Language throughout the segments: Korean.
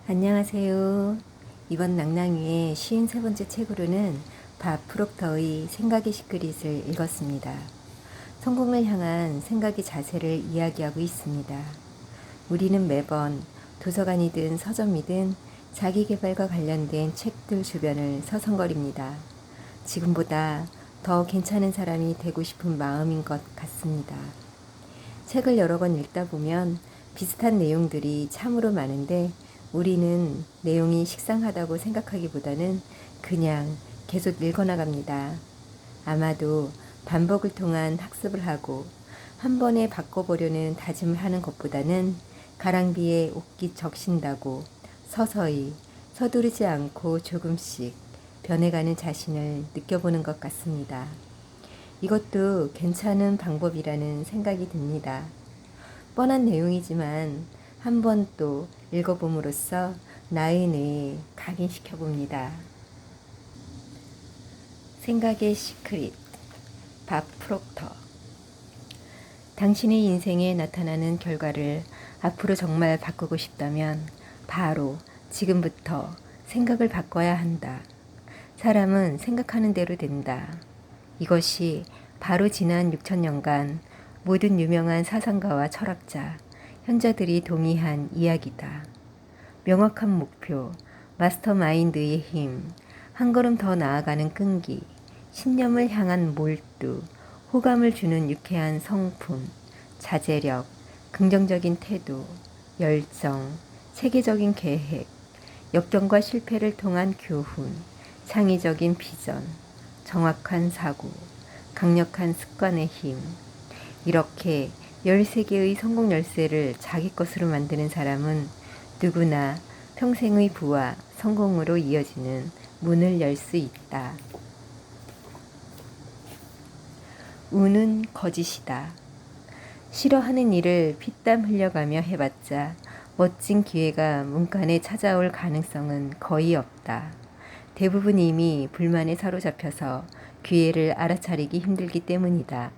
안녕하세요. 이번 낭낭이의 53번째 책으로는 밥 프록터의 생각의 시크릿을 읽었습니다. 성공을 향한 생각의 자세를 이야기하고 있습니다. 우리는 매번 도서관이든 서점이든 자기계발과 관련된 책들 주변을 서성거립니다. 지금보다 더 괜찮은 사람이 되고 싶은 마음인 것 같습니다. 책을 여러 번 읽다 보면 비슷한 내용들이 참으로 많은데 우리는 내용이 식상하다고 생각하기보다는 그냥 계속 읽어나갑니다. 아마도 반복을 통한 학습을 하고 한 번에 바꿔보려는 다짐을 하는 것보다는 가랑비에 옷깃 적신다고 서서히 서두르지 않고 조금씩 변해가는 자신을 느껴보는 것 같습니다. 이것도 괜찮은 방법이라는 생각이 듭니다. 뻔한 내용이지만 한 번 또 읽어봄으로써 나의 뇌에 각인시켜 봅니다. 생각의 시크릿, 밥 프록터. 당신의 인생에 나타나는 결과를 앞으로 정말 바꾸고 싶다면 바로 지금부터 생각을 바꿔야 한다. 사람은 생각하는 대로 된다. 이것이 바로 지난 6천년간 모든 유명한 사상가와 철학자, 현자들이 동의한 이야기다. 명확한 목표, 마스터마인드의 힘, 한 걸음 더 나아가는 끈기, 신념을 향한 몰두, 호감을 주는 유쾌한 성품, 자제력, 긍정적인 태도, 열정, 체계적인 계획, 역경과 실패를 통한 교훈, 창의적인 비전, 정확한 사고, 강력한 습관의 힘. 이렇게 13개의 성공 열쇠를 자기 것으로 만드는 사람은 누구나 평생의 부와 성공으로 이어지는 문을 열 수 있다. 운은 거짓이다. 싫어하는 일을 피땀 흘려가며 해봤자 멋진 기회가 문간에 찾아올 가능성은 거의 없다. 대부분 이미 불만에 사로잡혀서 기회를 알아차리기 힘들기 때문이다.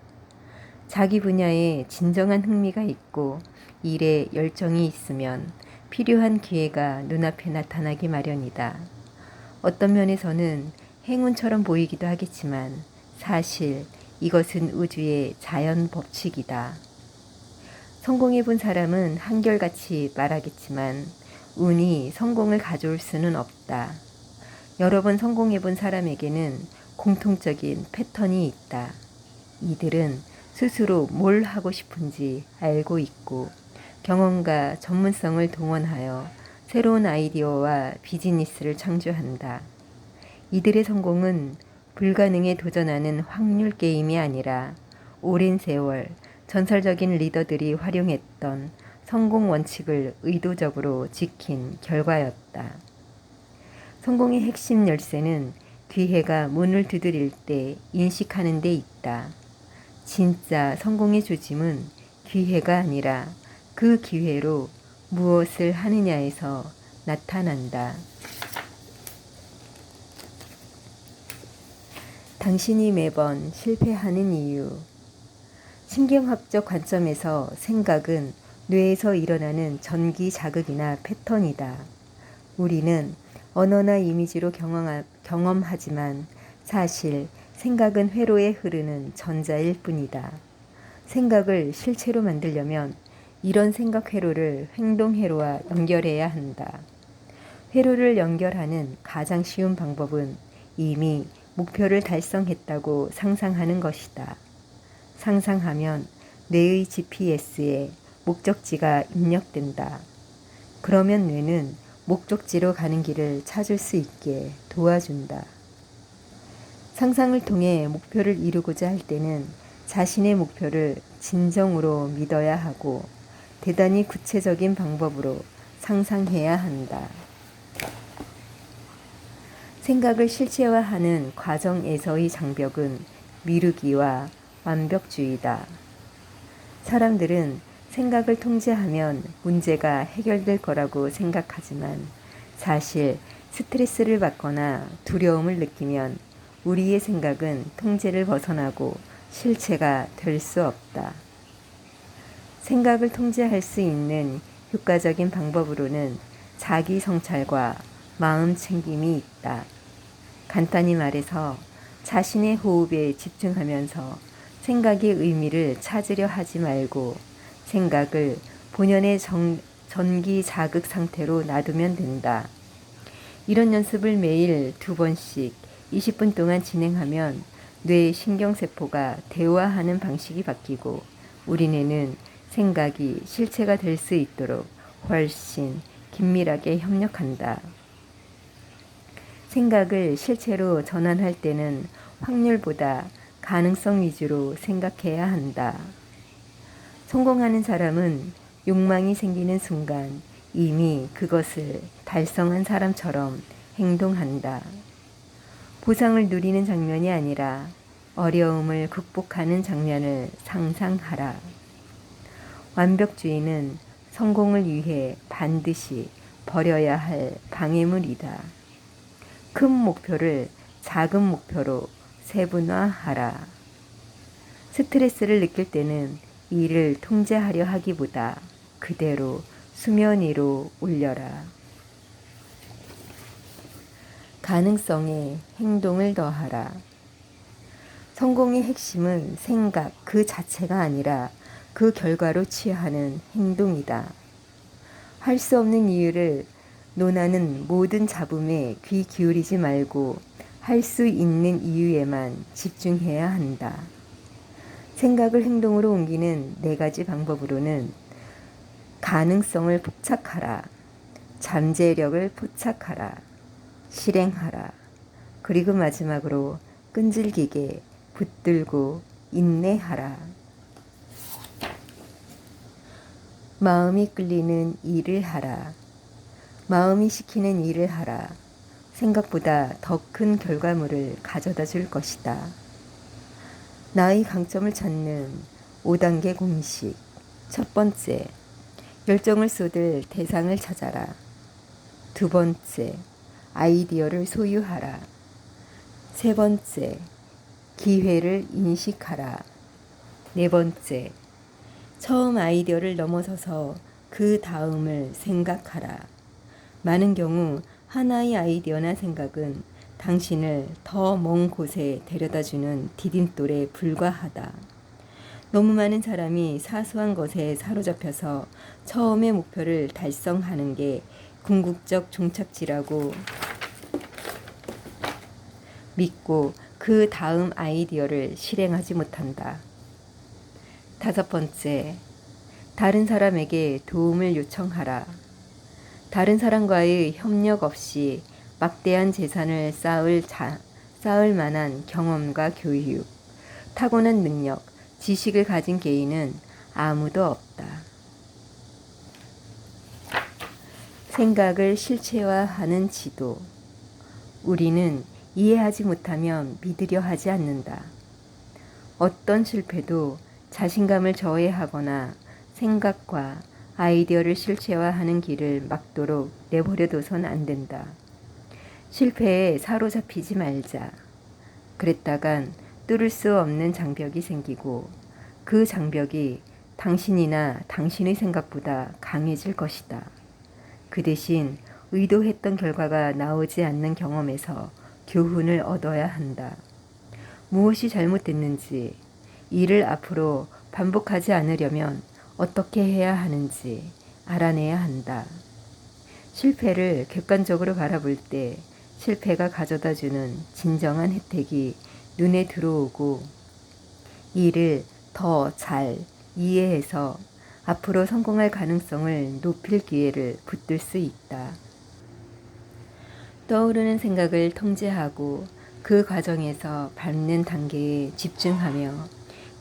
자기 분야에 진정한 흥미가 있고 일에 열정이 있으면 필요한 기회가 눈앞에 나타나기 마련이다. 어떤 면에서는 행운처럼 보이기도 하겠지만 사실 이것은 우주의 자연 법칙이다. 성공해 본 사람은 한결같이 말하겠지만 운이 성공을 가져올 수는 없다. 여러 번 성공해 본 사람에게는 공통적인 패턴이 있다. 이들은 스스로 뭘 하고 싶은지 알고 있고 경험과 전문성을 동원하여 새로운 아이디어와 비즈니스를 창조한다. 이들의 성공은 불가능에 도전하는 확률 게임이 아니라 오랜 세월 전설적인 리더들이 활용했던 성공 원칙을 의도적으로 지킨 결과였다. 성공의 핵심 열쇠는 기회가 문을 두드릴 때 인식하는 데 있다. 진짜 성공의 조짐은 기회가 아니라 그 기회로 무엇을 하느냐에서 나타난다. 당신이 매번 실패하는 이유. 신경학적 관점에서 생각은 뇌에서 일어나는 전기 자극이나 패턴이다. 우리는 언어나 이미지로 경험하지만 사실 생각은 회로에 흐르는 전자일 뿐이다. 생각을 실체로 만들려면 이런 생각 회로를 행동 회로와 연결해야 한다. 회로를 연결하는 가장 쉬운 방법은 이미 목표를 달성했다고 상상하는 것이다. 상상하면 뇌의 GPS에 목적지가 입력된다. 그러면 뇌는 목적지로 가는 길을 찾을 수 있게 도와준다. 상상을 통해 목표를 이루고자 할 때는 자신의 목표를 진정으로 믿어야 하고 대단히 구체적인 방법으로 상상해야 한다. 생각을 실체화하는 과정에서의 장벽은 미루기와 완벽주의다. 사람들은 생각을 통제하면 문제가 해결될 거라고 생각하지만 사실 스트레스를 받거나 두려움을 느끼면 우리의 생각은 통제를 벗어나고 실체가 될 수 없다. 생각을 통제할 수 있는 효과적인 방법으로는 자기 성찰과 마음 챙김이 있다. 간단히 말해서 자신의 호흡에 집중하면서 생각의 의미를 찾으려 하지 말고 생각을 본연의 전기 자극 상태로 놔두면 된다. 이런 연습을 매일 2번씩 20분 동안 진행하면 뇌의 신경세포가 대화하는 방식이 바뀌고 우리 뇌는 생각이 실체가 될 수 있도록 훨씬 긴밀하게 협력한다. 생각을 실체로 전환할 때는 확률보다 가능성 위주로 생각해야 한다. 성공하는 사람은 욕망이 생기는 순간 이미 그것을 달성한 사람처럼 행동한다. 보상을 누리는 장면이 아니라 어려움을 극복하는 장면을 상상하라. 완벽주의는 성공을 위해 반드시 버려야 할 방해물이다. 큰 목표를 작은 목표로 세분화하라. 스트레스를 느낄 때는 이를 통제하려 하기보다 그대로 수면 위로 올려라. 가능성에 행동을 더하라. 성공의 핵심은 생각 그 자체가 아니라 그 결과로 취하는 행동이다. 할 수 없는 이유를 논하는 모든 잡음에 귀 기울이지 말고 할 수 있는 이유에만 집중해야 한다. 생각을 행동으로 옮기는 4가지 방법으로는 가능성을 포착하라, 잠재력을 포착하라, 실행하라, 그리고 마지막으로 끈질기게 붙들고 인내하라. 마음이 끌리는 일을 하라. 마음이 시키는 일을 하라. 생각보다 더 큰 결과물을 가져다 줄 것이다. 나의 강점을 찾는 5단계 공식. 첫 번째, 열정을 쏟을 대상을 찾아라. 2번째, 아이디어를 소유하라. 3번째, 기회를 인식하라. 4번째, 처음 아이디어를 넘어서서 그 다음을 생각하라. 많은 경우 하나의 아이디어나 생각은 당신을 더 먼 곳에 데려다주는 디딤돌에 불과하다. 너무 많은 사람이 사소한 것에 사로잡혀서 처음의 목표를 달성하는 게 궁극적 종착지라고 믿고 그 다음 아이디어를 실행하지 못한다. 5번째, 다른 사람에게 도움을 요청하라. 다른 사람과의 협력 없이 막대한 재산을 쌓을 만한 경험과 교육, 타고난 능력, 지식을 가진 개인은 아무도 없다. 생각을 실체화하는 지도. 우리는 이해하지 못하면 믿으려 하지 않는다. 어떤 실패도 자신감을 저해하거나 생각과 아이디어를 실체화하는 길을 막도록 내버려둬선 안 된다. 실패에 사로잡히지 말자. 그랬다간 뚫을 수 없는 장벽이 생기고 그 장벽이 당신이나 당신의 생각보다 강해질 것이다. 그 대신 의도했던 결과가 나오지 않는 경험에서 교훈을 얻어야 한다. 무엇이 잘못됐는지, 이를 앞으로 반복하지 않으려면 어떻게 해야 하는지 알아내야 한다. 실패를 객관적으로 바라볼 때 실패가 가져다주는 진정한 혜택이 눈에 들어오고 이를 더 잘 이해해서 앞으로 성공할 가능성을 높일 기회를 붙들 수 있다. 떠오르는 생각을 통제하고 그 과정에서 밟는 단계에 집중하며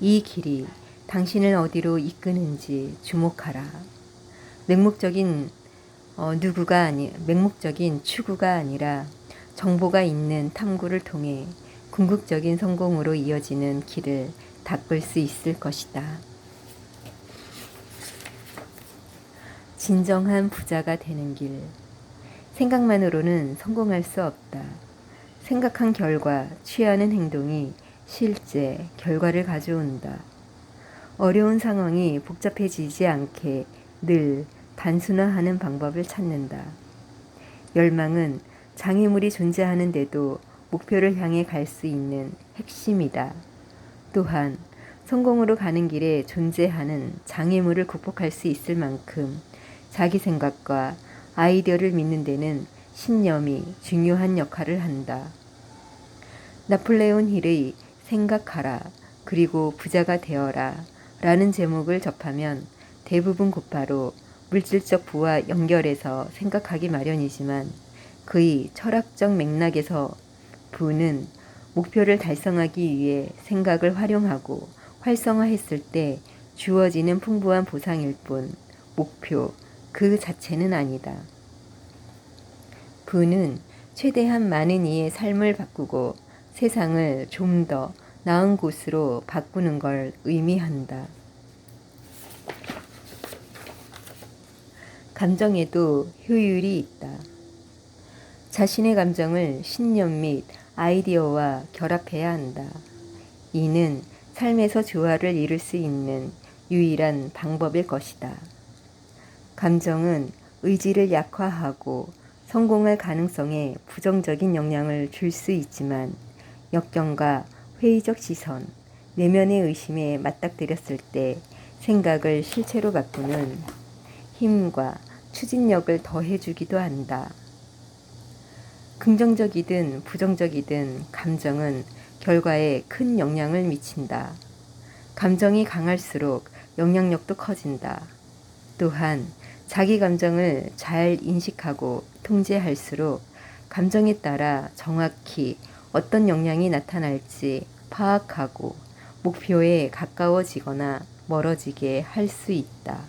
이 길이 당신을 어디로 이끄는지 주목하라. 맹목적인 추구가 아니라 정보가 있는 탐구를 통해 궁극적인 성공으로 이어지는 길을 닦을 수 있을 것이다. 진정한 부자가 되는 길. 생각만으로는 성공할 수 없다. 생각한 결과 취하는 행동이 실제 결과를 가져온다. 어려운 상황이 복잡해지지 않게 늘 단순화하는 방법을 찾는다. 열망은 장애물이 존재하는데도 목표를 향해 갈 수 있는 핵심이다. 또한 성공으로 가는 길에 존재하는 장애물을 극복할 수 있을 만큼 자기 생각과 아이디어를 믿는 데는 신념이 중요한 역할을 한다. 나폴레온 힐의 생각하라 그리고 부자가 되어라 라는 제목을 접하면 대부분 곧바로 물질적 부와 연결해서 생각하기 마련이지만 그의 철학적 맥락에서 부는 목표를 달성하기 위해 생각을 활용하고 활성화했을 때 주어지는 풍부한 보상일 뿐 목표 그 자체는 아니다. 부는 최대한 많은 이의 삶을 바꾸고 세상을 좀 더 나은 곳으로 바꾸는 걸 의미한다. 감정에도 효율이 있다. 자신의 감정을 신념 및 아이디어와 결합해야 한다. 이는 삶에서 조화를 이룰 수 있는 유일한 방법일 것이다. 감정은 의지를 약화하고 성공할 가능성에 부정적인 영향을 줄 수 있지만 역경과 회의적 시선, 내면의 의심에 맞닥뜨렸을 때 생각을 실체로 바꾸는 힘과 추진력을 더해주기도 한다. 긍정적이든 부정적이든 감정은 결과에 큰 영향을 미친다. 감정이 강할수록 영향력도 커진다. 또한 자기 감정을 잘 인식하고 통제할수록 감정에 따라 정확히 어떤 영향이 나타날지 파악하고 목표에 가까워지거나 멀어지게 할 수 있다.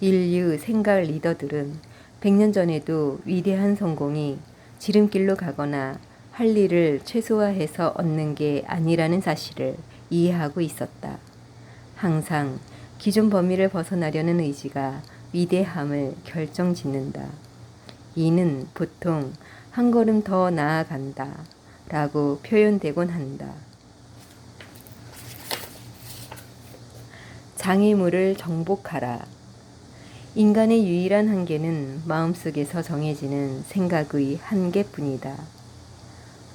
인류 생각 리더들은 100년 전에도 위대한 성공이 지름길로 가거나 할 일을 최소화해서 얻는 게 아니라는 사실을 이해하고 있었다. 항상 기존 범위를 벗어나려는 의지가 위대함을 결정짓는다. 이는 보통 한 걸음 더 나아간다 라고 표현되곤 한다. 장애물을 정복하라. 인간의 유일한 한계는 마음속에서 정해지는 생각의 한계뿐이다.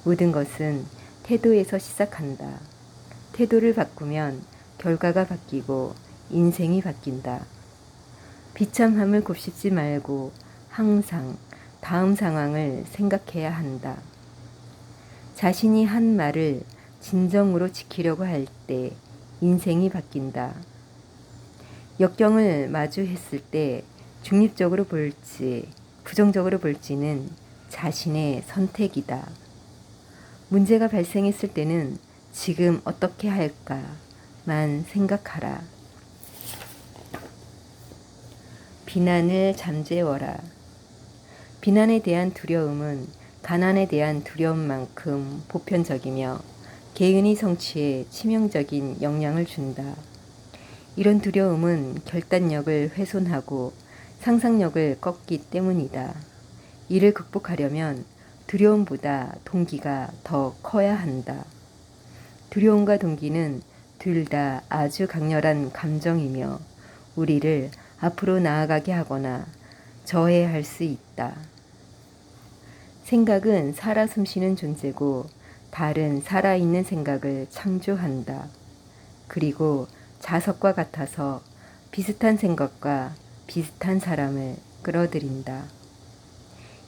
모든 것은 태도에서 시작한다. 태도를 바꾸면 결과가 바뀌고 인생이 바뀐다. 비참함을 곱씹지 말고 항상 다음 상황을 생각해야 한다. 자신이 한 말을 진정으로 지키려고 할 때 인생이 바뀐다. 역경을 마주했을 때 중립적으로 볼지 부정적으로 볼지는 자신의 선택이다. 문제가 발생했을 때는 지금 어떻게 할까만 생각하라. 비난을 잠재워라. 비난에 대한 두려움은 가난에 대한 두려움만큼 보편적이며 개인의 성취에 치명적인 영향을 준다. 이런 두려움은 결단력을 훼손하고 상상력을 꺾기 때문이다. 이를 극복하려면 두려움보다 동기가 더 커야 한다. 두려움과 동기는 둘 다 아주 강렬한 감정이며 우리를 앞으로 나아가게 하거나 저해할 수 있다. 생각은 살아 숨쉬는 존재고 다른 살아있는 생각을 창조한다. 그리고 자석과 같아서 비슷한 생각과 비슷한 사람을 끌어들인다.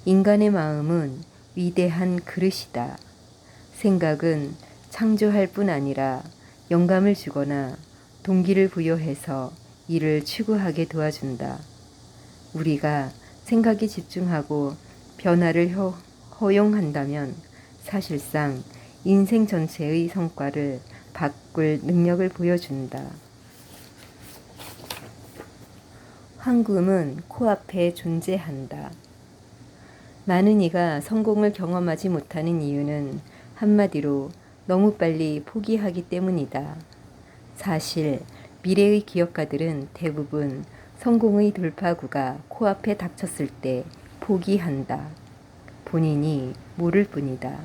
인간의 마음은 위대한 그릇이다. 생각은 창조할 뿐 아니라 영감을 주거나 동기를 부여해서 이를 추구하게 도와준다. 우리가 생각에 집중하고 변화를 허용한다면 사실상 인생 전체의 성과를 바꿀 능력을 보여준다. 황금은 코앞에 존재한다. 많은 이가 성공을 경험하지 못하는 이유는 한마디로 너무 빨리 포기하기 때문이다. 사실 미래의 기업가들은 대부분 성공의 돌파구가 코앞에 닥쳤을 때 포기한다. 본인이 모를 뿐이다.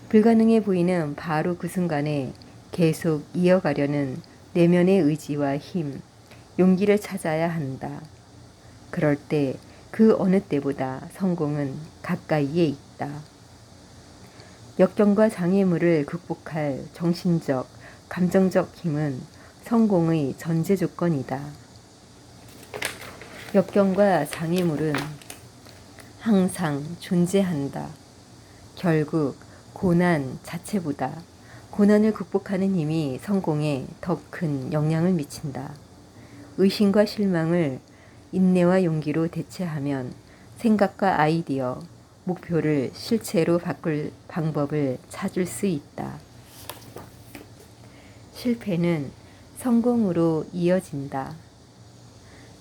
불가능해 보이는 바로 그 순간에 계속 이어가려는 내면의 의지와 힘, 용기를 찾아야 한다. 그럴 때 그 어느 때보다 성공은 가까이에 있다. 역경과 장애물을 극복할 정신적, 감정적 힘은 성공의 전제 조건이다. 역경과 장애물은 항상 존재한다. 결국 고난 자체보다 고난을 극복하는 힘이 성공에 더 큰 영향을 미친다. 의심과 실망을 인내와 용기로 대체하면 생각과 아이디어, 목표를 실체로 바꿀 방법을 찾을 수 있다. 실패는 성공으로 이어진다.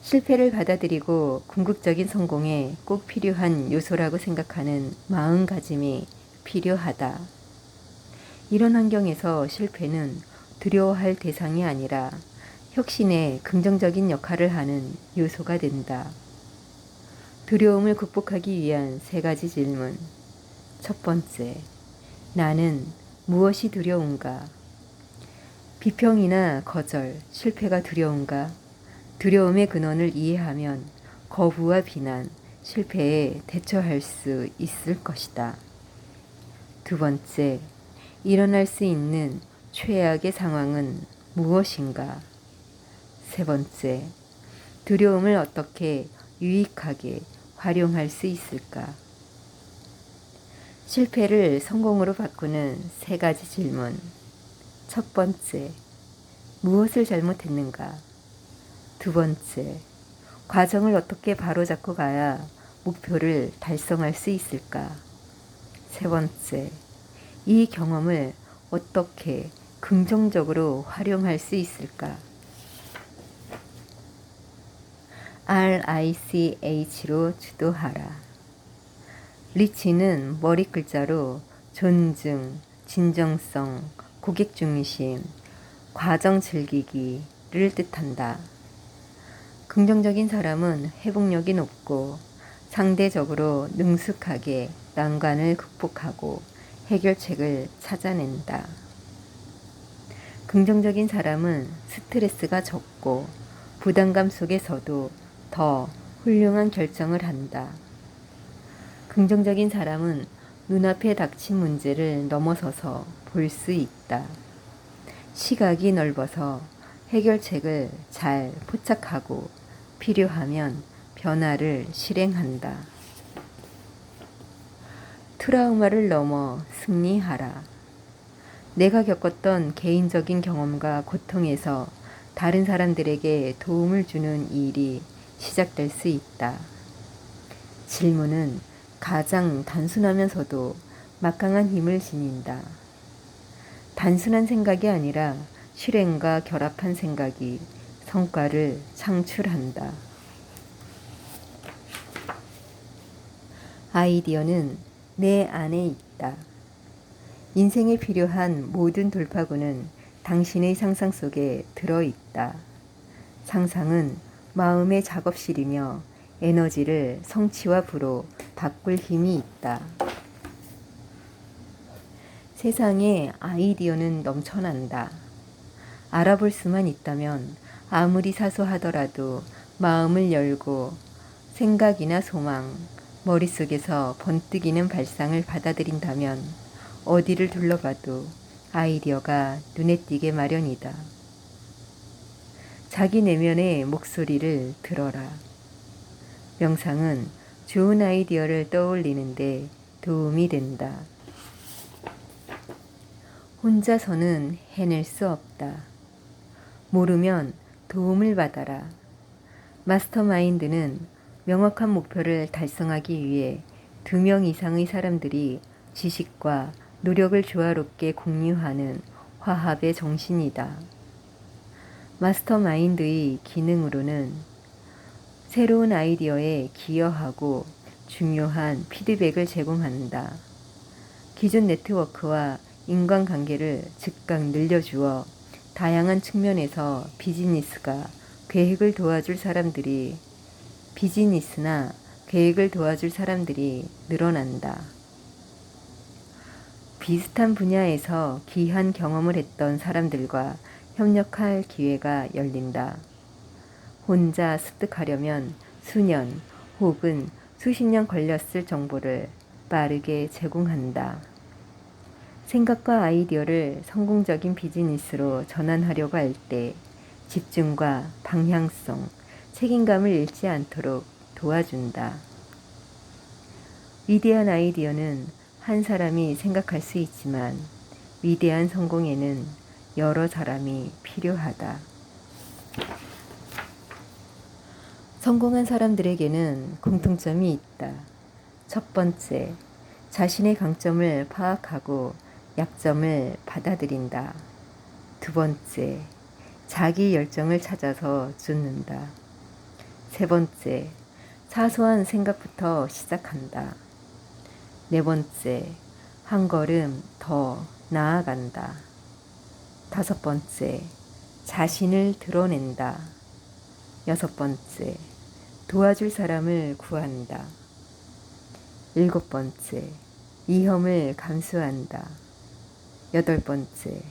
실패를 받아들이고 궁극적인 성공에 꼭 필요한 요소라고 생각하는 마음가짐이 필요하다. 이런 환경에서 실패는 두려워할 대상이 아니라 혁신에 긍정적인 역할을 하는 요소가 된다. 두려움을 극복하기 위한 3가지 질문. 첫 번째, 나는 무엇이 두려운가? 비평이나 거절, 실패가 두려운가? 두려움의 근원을 이해하면 거부와 비난, 실패에 대처할 수 있을 것이다. 두 번째, 일어날 수 있는 최악의 상황은 무엇인가? 세 번째, 두려움을 어떻게 유익하게 활용할 수 있을까? 실패를 성공으로 바꾸는 3가지 질문. 첫 번째, 무엇을 잘못했는가? 두 번째, 과정을 어떻게 바로잡고 가야 목표를 달성할 수 있을까? 세 번째, 이 경험을 어떻게 긍정적으로 활용할 수 있을까? RICH로 주도하라. 리치는 머리 글자로 존중, 진정성, 고객 중심, 과정 즐기기를 뜻한다. 긍정적인 사람은 회복력이 높고 상대적으로 능숙하게 난관을 극복하고 해결책을 찾아낸다. 긍정적인 사람은 스트레스가 적고 부담감 속에서도 더 훌륭한 결정을 한다. 긍정적인 사람은 눈앞에 닥친 문제를 넘어서서 볼 수 있다. 시각이 넓어서 해결책을 잘 포착하고 필요하면 변화를 실행한다. 트라우마를 넘어 승리하라. 내가 겪었던 개인적인 경험과 고통에서 다른 사람들에게 도움을 주는 일이 시작될 수 있다. 질문은 가장 단순하면서도 막강한 힘을 지닌다. 단순한 생각이 아니라 실행과 결합한 생각이 성과를 창출한다. 아이디어는 내 안에 있다. 인생에 필요한 모든 돌파구는 당신의 상상 속에 들어있다. 상상은 마음의 작업실이며 에너지를 성취와 부로 바꿀 힘이 있다. 세상에 아이디어는 넘쳐난다. 알아볼 수만 있다면 아무리 사소하더라도 마음을 열고 생각이나 소망, 머릿속에서 번뜩이는 발상을 받아들인다면 어디를 둘러봐도 아이디어가 눈에 띄게 마련이다. 자기 내면의 목소리를 들어라. 명상은 좋은 아이디어를 떠올리는데 도움이 된다. 혼자서는 해낼 수 없다. 모르면 도움을 받아라. 마스터마인드는 명확한 목표를 달성하기 위해 2명 이상의 사람들이 지식과 노력을 조화롭게 공유하는 화합의 정신이다. 마스터마인드의 기능으로는 새로운 아이디어에 기여하고 중요한 피드백을 제공한다. 기존 네트워크와 인간관계를 즉각 늘려주어 다양한 측면에서 비즈니스나 계획을 도와줄 사람들이 늘어난다. 비슷한 분야에서 귀한 경험을 했던 사람들과 협력할 기회가 열린다. 혼자 습득하려면 수년 혹은 수십 년 걸렸을 정보를 빠르게 제공한다. 생각과 아이디어를 성공적인 비즈니스로 전환하려고 할 때 집중과 방향성, 책임감을 잃지 않도록 도와준다. 위대한 아이디어는 한 사람이 생각할 수 있지만 위대한 성공에는 여러 사람이 필요하다. 성공한 사람들에게는 공통점이 있다. 첫 번째, 자신의 강점을 파악하고 약점을 받아들인다. 두 번째, 자기 열정을 찾아서 쫓는다. 세 번째, 사소한 생각부터 시작한다. 네 번째, 한 걸음 더 나아간다. 다섯 번째, 자신을 드러낸다. 여섯 번째, 도와줄 사람을 구한다. 일곱 번째, 위험을 감수한다. 여덟 번째,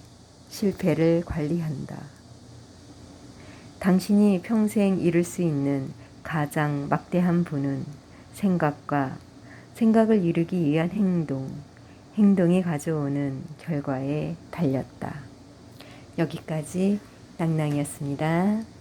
실패를 관리한다. 당신이 평생 이룰 수 있는 가장 막대한 부는 생각을 이루기 위한 행동이 가져오는 결과에 달렸다. 여기까지 낭낭이었습니다.